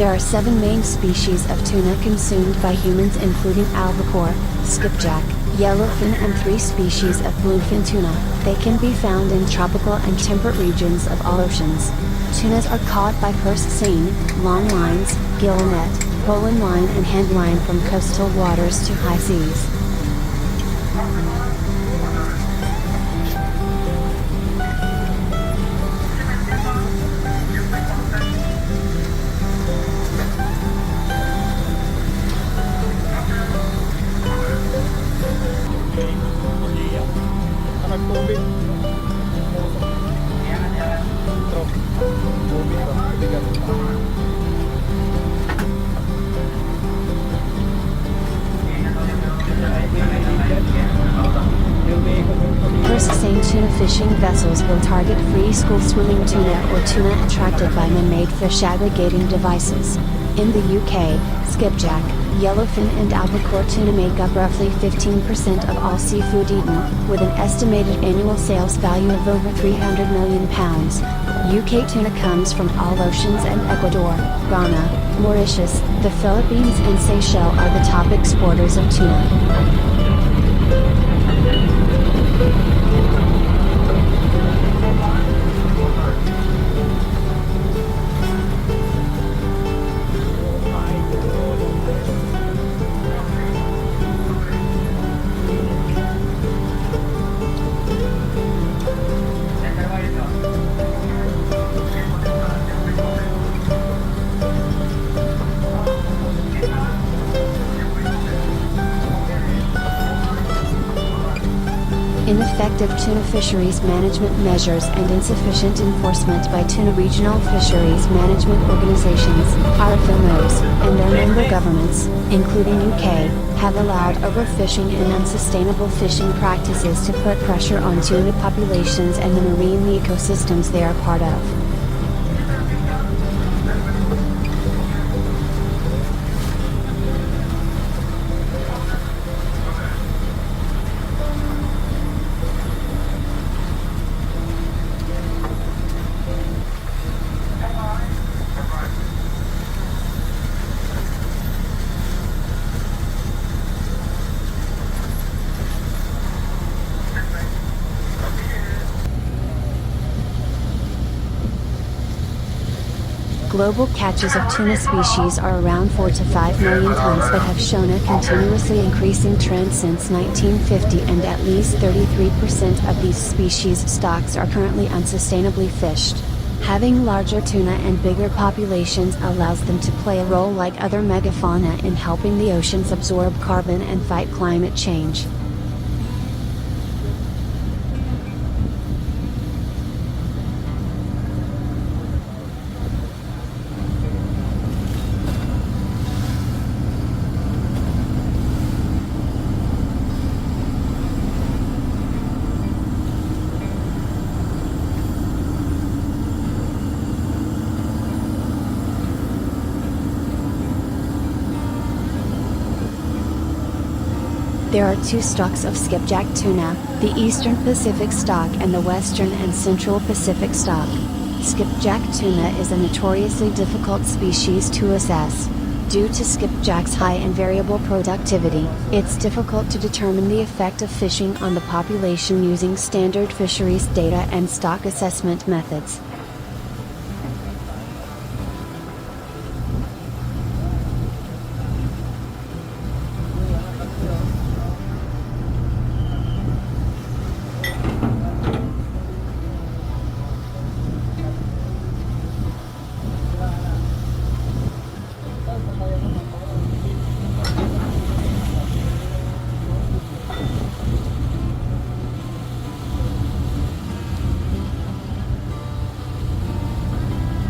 There are 7 main species of tuna consumed by humans, including albacore, skipjack, yellowfin and 3 species of bluefin tuna. They can be found in tropical and temperate regions of all oceans. Tunas are caught by purse seine, long lines, gill net, Poland line and hand line from coastal waters to high seas. Purse seine tuna fishing vessels will target free school swimming tuna or tuna attracted by man-made fish aggregating devices. In the UK, skipjack, yellowfin and albacore tuna make up roughly 15% of all seafood eaten, with an estimated annual sales value of over £300 million. UK tuna comes from all oceans, and Ecuador, Ghana, Mauritius, the Philippines and Seychelles are the top exporters of tuna. Ineffective tuna fisheries management measures and insufficient enforcement by tuna regional fisheries management organizations, RFMOs, and their member governments, including UK, have allowed overfishing and unsustainable fishing practices to put pressure on tuna populations and the marine ecosystems they are part of. Global catches of tuna species are around 4 to 5 million tons but have shown a continuously increasing trend since 1950, and at least 33% of these species stocks are currently unsustainably fished. Having larger tuna and bigger populations allows them to play a role like other megafauna in helping the oceans absorb carbon and fight climate change. There are 2 stocks of skipjack tuna, the Eastern Pacific stock and the Western and Central Pacific stock. Skipjack tuna is a notoriously difficult species to assess. Due to skipjack's high and variable productivity, it's difficult to determine the effect of fishing on the population using standard fisheries data and stock assessment methods.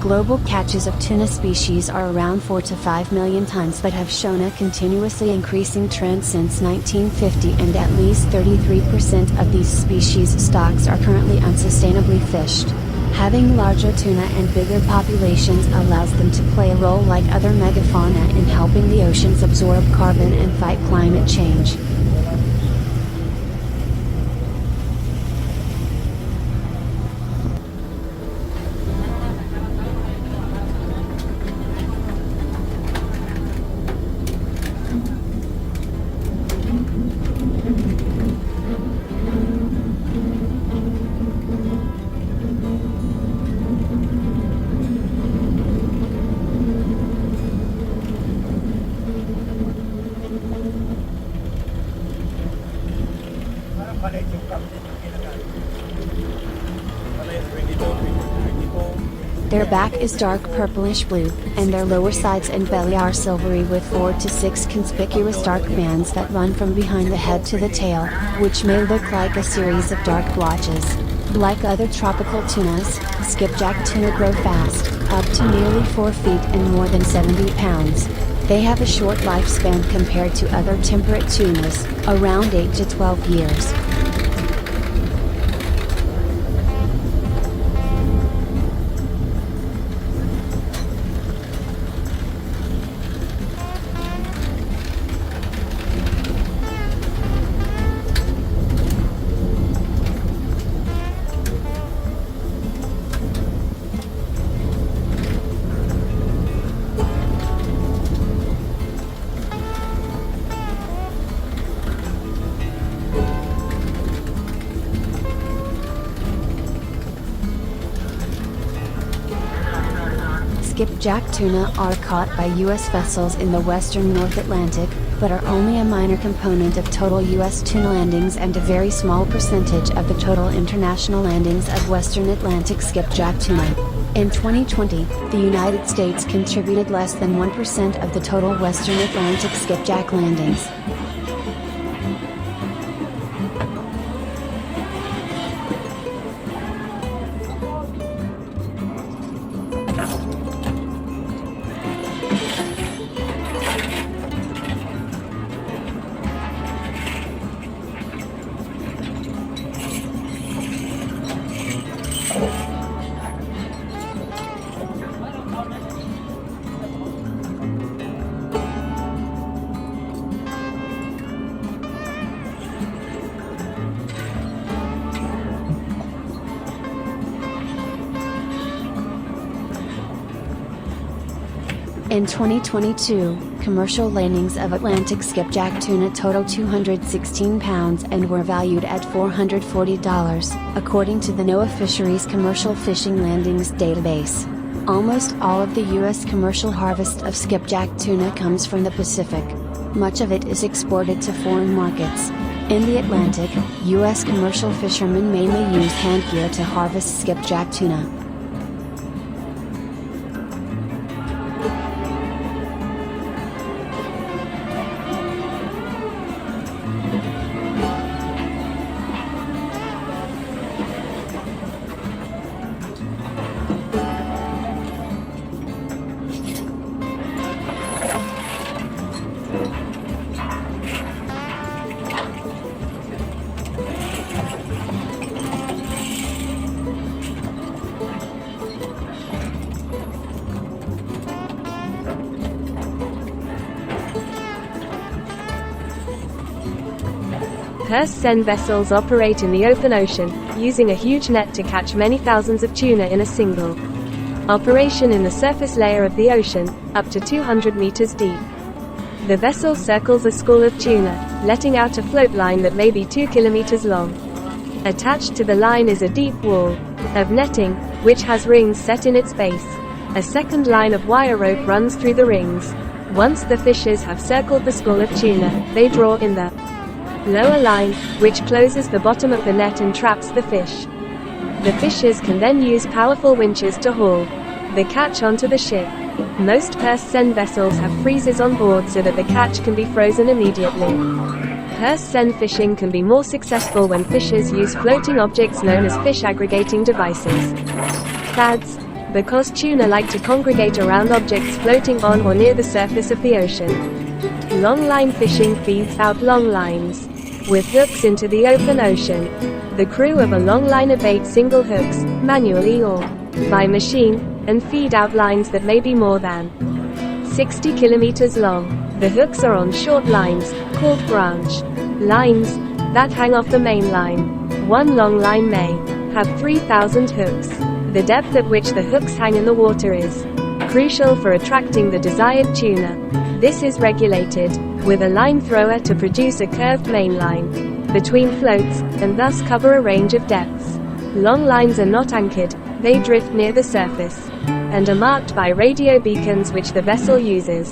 Global catches of tuna species are around 4 to 5 million tons but have shown a continuously increasing trend since 1950, and at least 33% of these species stocks are currently unsustainably fished. Having larger tuna and bigger populations allows them to play a role like other megafauna in helping the oceans absorb carbon and fight climate change. Their back is dark purplish blue, and their lower sides and belly are silvery with 4 to 6 conspicuous dark bands that run from behind the head to the tail, which may look like a series of dark blotches. Like other tropical tunas, skipjack tuna grow fast, up to nearly 4 feet and more than 70 pounds. They have a short lifespan compared to other temperate tunas, around 8 to 12 years. Skipjack tuna are caught by U.S. vessels in the western North Atlantic, but are only a minor component of total U.S. tuna landings and a very small percentage of the total international landings of western Atlantic skipjack tuna. In 2020, the United States contributed less than 1% of the total western Atlantic skipjack landings. In 2022, commercial landings of Atlantic skipjack tuna totaled 216 pounds and were valued at $440, according to the NOAA Fisheries Commercial Fishing Landings database. Almost all of the U.S. commercial harvest of skipjack tuna comes from the Pacific. Much of it is exported to foreign markets. In the Atlantic, U.S. commercial fishermen mainly use hand gear to harvest skipjack tuna. Hearst-Seine vessels operate in the open ocean, using a huge net to catch many thousands of tuna in a single operation in the surface layer of the ocean, up to 200 meters deep. The vessel circles a school of tuna, letting out a float line that may be 2 kilometers long. Attached to the line is a deep wall of netting, which has rings set in its base. A second line of wire rope runs through the rings. Once the fishers have circled the school of tuna, they draw in the lower line, which closes the bottom of the net and traps the fish. The fishers can then use powerful winches to haul the catch onto the ship. Most Hearst-Seine vessels have freezers on board so that the catch can be frozen immediately. Hearst-Seine fishing can be more successful when fishers use floating objects known as fish aggregating devices, FADs, because tuna like to congregate around objects floating on or near the surface of the ocean. Long-line fishing feeds out long lines with hooks into the open ocean. The crew of a long liner bait single hooks, manually or by machine, and feed out lines that may be more than 60 kilometers long. The hooks are on short lines, called branch lines, that hang off the main line. One long line may have 3,000 hooks. The depth at which the hooks hang in the water is crucial for attracting the desired tuna. This is regulated with a line thrower to produce a curved main line between floats, and thus cover a range of depths. Long lines are not anchored, they drift near the surface, and are marked by radio beacons which the vessel uses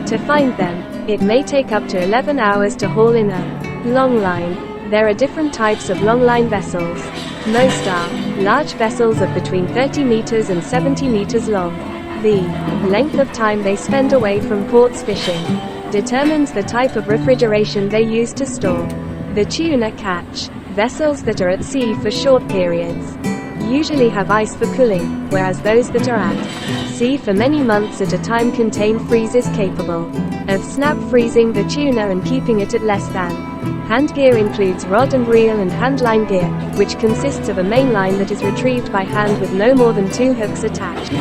to find them. It may take up to 11 hours to haul in a long line. There are different types of longline vessels. Most are large vessels of between 30 meters and 70 meters long. The length of time they spend away from ports fishing determines the type of refrigeration they use to store. The tuna catch vessels that are at sea for short periods usually have ice for cooling, whereas those that are at sea for many months at a time contain freezers capable of snap freezing the tuna and keeping it at less than. Hand gear includes rod and reel and hand line gear, which consists of a main line that is retrieved by hand with no more than 2 hooks attached.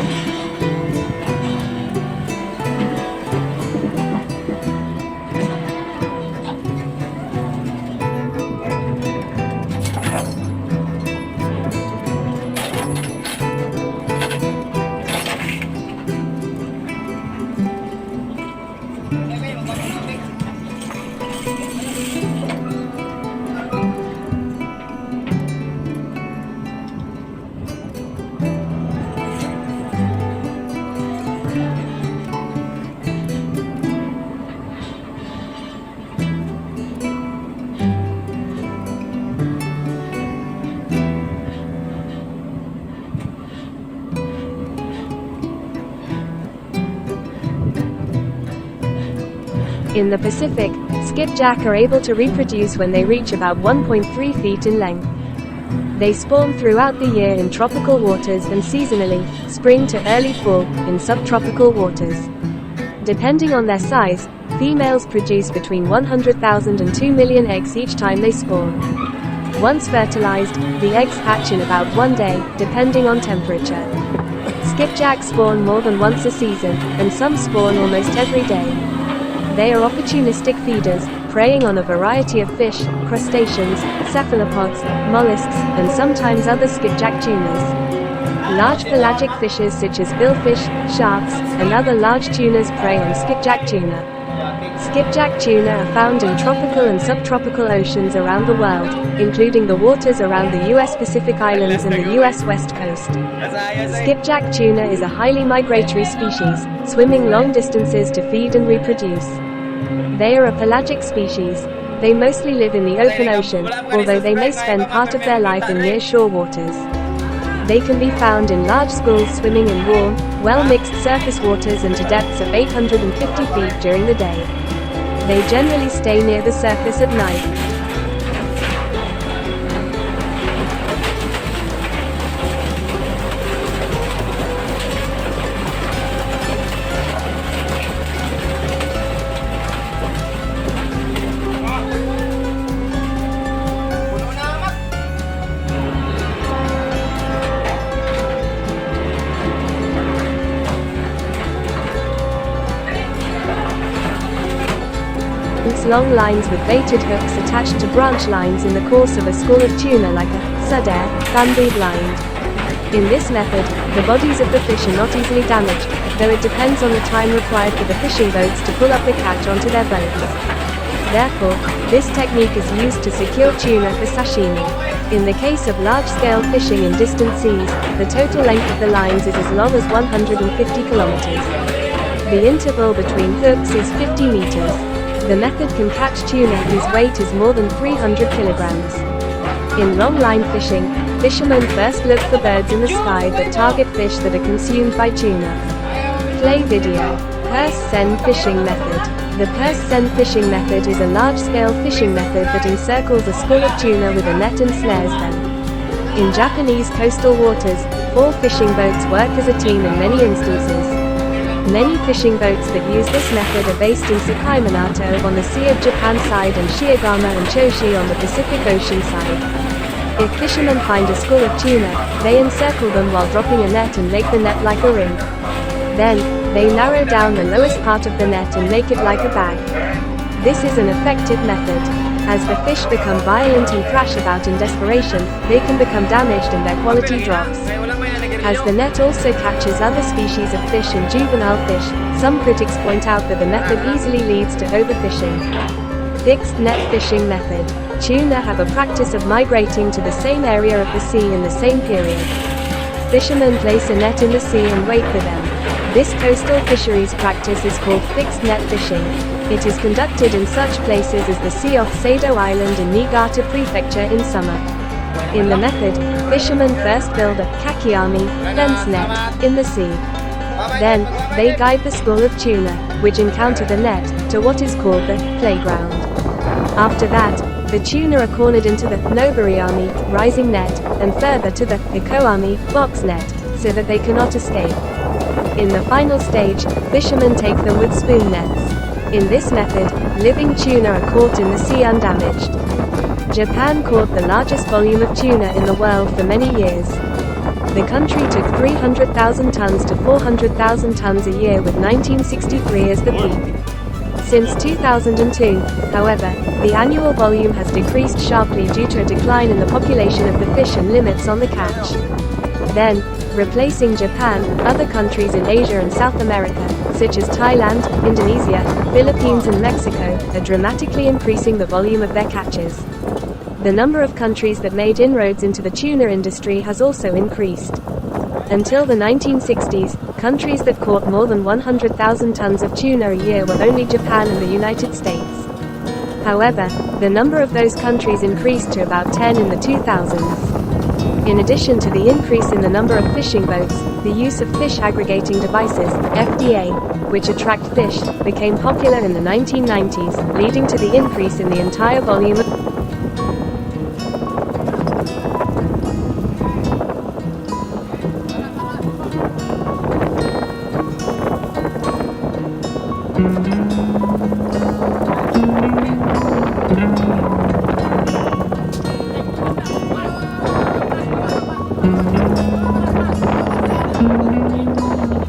In the Pacific, skipjack are able to reproduce when they reach about 1.3 feet in length. They spawn throughout the year in tropical waters and seasonally, spring to early fall, in subtropical waters. Depending on their size, females produce between 100,000 and 2 million eggs each time they spawn. Once fertilized, the eggs hatch in about 1 day, depending on temperature. Skipjack spawn more than once a season, and some spawn almost every day. They are opportunistic feeders, preying on a variety of fish, crustaceans, cephalopods, mollusks, and sometimes other skipjack tunas. Large pelagic fishes such as billfish, sharks, and other large tunas prey on skipjack tuna. Skipjack tuna are found in tropical and subtropical oceans around the world, including the waters around the U.S. Pacific Islands and the U.S. West Coast. Skipjack tuna is a highly migratory species, swimming long distances to feed and reproduce. They are a pelagic species. They mostly live in the open ocean, although they may spend part of their life in near-shore waters. They can be found in large schools swimming in warm, well-mixed surface waters and to depths of 850 feet during the day. They generally stay near the surface at night. Long lines with baited hooks attached to branch lines in the course of a school of tuna like a sudder, bamboo blind. In this method, the bodies of the fish are not easily damaged, though it depends on the time required for the fishing boats to pull up the catch onto their boats. Therefore, this technique is used to secure tuna for sashimi. In the case of large-scale fishing in distant seas, the total length of the lines is as long as 150 kilometers. The interval between hooks is 50 meters. The method can catch tuna whose weight is more than 300 kilograms. In long-line fishing, fishermen first look for birds in the sky that target fish that are consumed by tuna. Play video. Purse seine fishing method. The purse seine fishing method is a large-scale fishing method that encircles a school of tuna with a net and snares them. In Japanese coastal waters, 4 fishing boats work as a team in many instances. Many fishing boats that use this method are based in Sakai Minato on the Sea of Japan side and Shiogama and Choshi on the Pacific Ocean side. If fishermen find a school of tuna, they encircle them while dropping a net and make the net like a ring. Then, they narrow down the lowest part of the net and make it like a bag. This is an effective method. As the fish become violent and thrash about in desperation, they can become damaged and their quality drops. As the net also catches other species of fish and juvenile fish, some critics point out that the method easily leads to overfishing. Fixed net fishing method. Tuna have a practice of migrating to the same area of the sea in the same period. Fishermen place a net in the sea and wait for them. This coastal fisheries practice is called fixed net fishing. It is conducted in such places as the sea off Sado Island in Niigata Prefecture in summer. In the method, fishermen first build a kakiami fence net in the sea. Then, they guide the school of tuna, which encounter the net, to what is called the playground. After that, the tuna are cornered into the nobariami rising net, and further to the hikoami box net, so that they cannot escape. In the final stage, fishermen take them with spoon nets. In this method, living tuna are caught in the sea undamaged. Japan caught the largest volume of tuna in the world for many years. The country took 300,000 tons to 400,000 tons a year, with 1963 as the peak. Since 2002, however, the annual volume has decreased sharply due to a decline in the population of the fish and limits on the catch. Then, replacing Japan, other countries in Asia and South America, such as Thailand, Indonesia, Philippines and Mexico, are dramatically increasing the volume of their catches. The number of countries that made inroads into the tuna industry has also increased. Until the 1960s, countries that caught more than 100,000 tons of tuna a year were only Japan and the United States. However, the number of those countries increased to about 10 in the 2000s. In addition to the increase in the number of fishing boats, the use of fish aggregating devices, FDA, which attract fish, became popular in the 1990s, leading to the increase in the entire volume of